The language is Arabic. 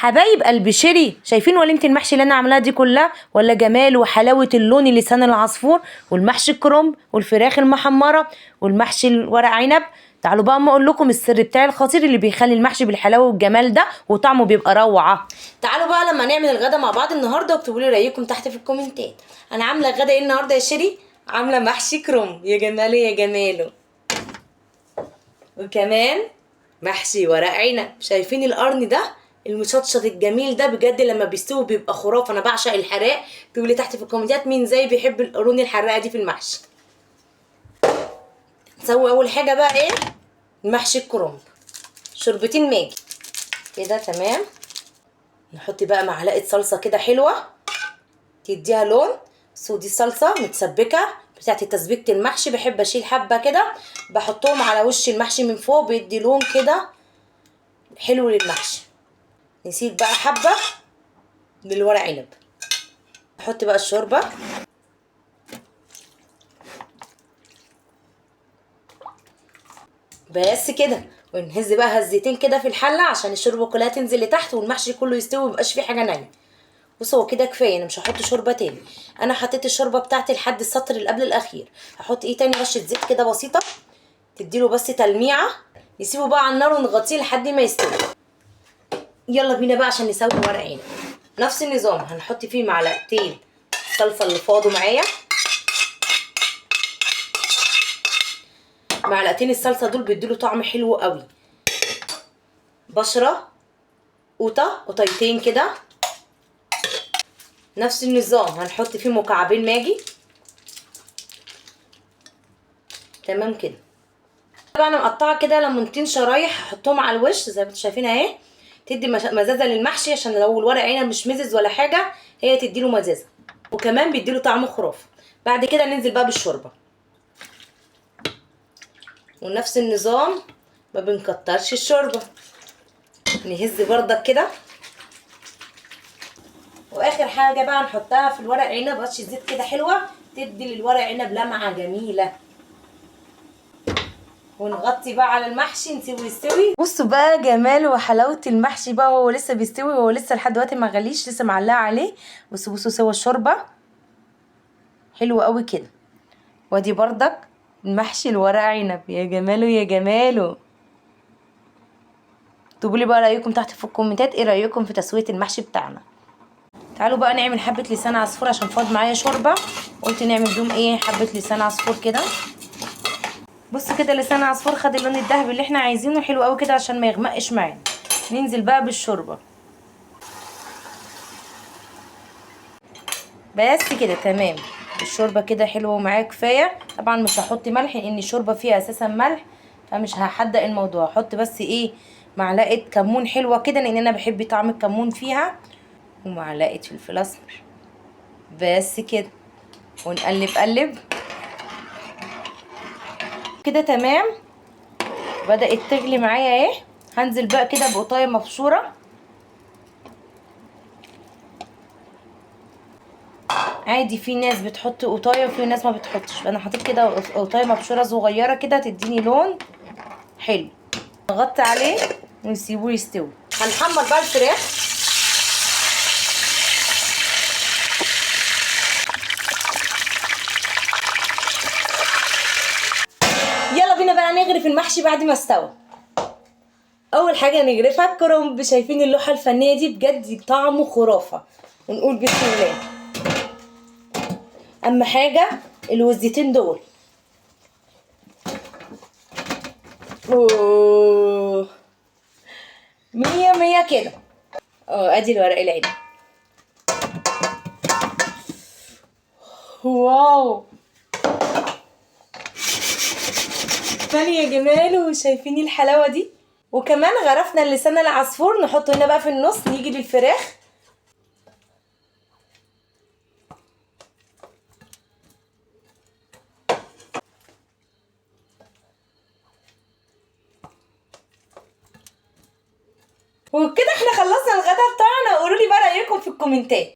حبايب قلب شيري، شايفين وليمة المحشي اللي انا عاملاها دي كلها؟ ولا جمال وحلاوة اللون لسان العصفور والمحشي الكرنب والفراخ المحمرة والمحشي الورق عنب. تعالوا بقى اما اقول لكم السر بتاعي الخطير اللي بيخلي المحشي بالحلاوه والجمال ده وطعمه بيبقى روعه. تعالوا بقى لما نعمل الغدا مع بعض النهارده واكتبوا لي رايكم تحت في الكومنتات. انا عامله غدا ايه النهارده يا شيري؟ عامله محشي كرنب يا جماله يا جماله، وكمان محشي ورق عنب. شايفين القرن ده المشطشط الجميل ده؟ بجد لما بيستوي بيبقى خرافه. انا بعشق الحراق. اكتبوا لي تحت في الكومنتات مين زي بيحب القرون الحراقه دي في المحشي. نسوي اول حاجه بقى ايه؟ محشي الكرنب. شوربتين ماجي كده تمام. نحط بقى معلقه صلصه كده حلوه تديها لون. بصوا دي صلصه متسبكه بتاعت تسبيكه المحشي، بحب اشيل حبه كده بحطهم على وش المحشي من فوق، بيدي لون كده حلو للمحشي. نسيب بقى حبه للورق عنب. نحط بقى الشوربه بس كده، ونهز بقى هزتين كده في الحله عشان الشوربه كلها تنزل لتحت والمحشي كله يستوي ميبقاش فيه حاجه نيه. بصوا هو كده كفايه، انا مش هحط شوربه تاني. انا حطيت الشوربه بتاعتي لحد السطر اللي قبل الاخير. هحط ايه تاني؟ رشه زيت كده بسيطه تديله بس تلميعه. نسيبه بقى على النار ونغطيه لحد ما يستوي. يلا بينا بقى عشان نسوي ورق عنب. نفس النظام هنحط فيه معلقتين الصلصه اللي فاضوا معايا. معلقتين الصلصه دول بيديله طعم حلو قوي. بشره قطيتين كده. نفس النظام هنحط فيه مكعبين ماجي. تمام كده. طبعا انا مقطعه كده ليمونتين شرايح هحطهم على الوش زي ما انتم شايفين اهي، تدي مزازه للمحشي عشان لو الورق عنب مش مزز ولا حاجه هي تديله مزازه، وكمان بيديله طعم خرافي. بعد كده ننزل بقى بالشوربه ونفس النظام ما بنكترش الشوربه. نهز بردك كده. واخر حاجه بقى نحطها في الورق عنب رشه زيت كده حلوه تدي للورق عنب لمعه جميله. ونغطي بقى على المحشي نسيبه يستوي. بصوا بقى جمال وحلاوه المحشي بقى، هو لسه بيستوي، هو لسه لحد دلوقتي ما غليش، لسه معلقه عليه. بصوا سوا الشوربه حلوه قوي كده. وادي بردك المحشي الورق عنب يا جماله يا جماله. اكتبوا لي بقى رايكم تحت في الكومنتات، ايه رايكم في تسويه المحشي بتاعنا. تعالوا بقى نعمل حبه لسان عصفور عشان فاض معايا شوربه، قلت نعمل بيهم ايه حبه لسان عصفور كده. بص كده لسان عصفور خد اللون الذهبي اللي احنا عايزينه حلو قوي كده عشان ما يغمقش معانا. ننزل بقى بالشوربه بس كده تمام. الشوربه كده حلوه ومعايا كفايه. طبعا مش هحط ملح لان الشوربه فيها اساسا ملح، فمش هحدق الموضوع. هحط بس ايه معلقه كمون حلوه كده لان انا بحب طعم الكمون فيها، ومعلقه فلفل اسمر بس كده. ونقلب قلب كده تمام. بدأت تغلي معايا اهي. هنزل بقى كده بقطايه مبشوره. عادي في ناس بتحط قطايه وفي ناس ما بتحطش، انا حطيت كده قطايه مبشوره صغيره كده تديني لون حلو. نغطي عليه ونسيبه يستوي. هنحمر بقى الفراخ. يلا بينا بقى نغرف المحشي بعد ما استوى. اول حاجه نغرفها الكرنب. شايفين اللوحه الفنيه دي؟ بجد طعمه خرافه. ونقول بسم الله. اهم حاجه الوزتين دول. اوه مية مية كده. ادي الورق العنب. واو مالي يا جماله. شايفين الحلاوه دي؟ وكمان غرفنا اللسان العصفور نحطه هنا بقى في النص. نيجي للفراخ. وبكده احنا خلصنا الغدا بتاعنا. قولوا لي بقى رايكم في الكومنتات.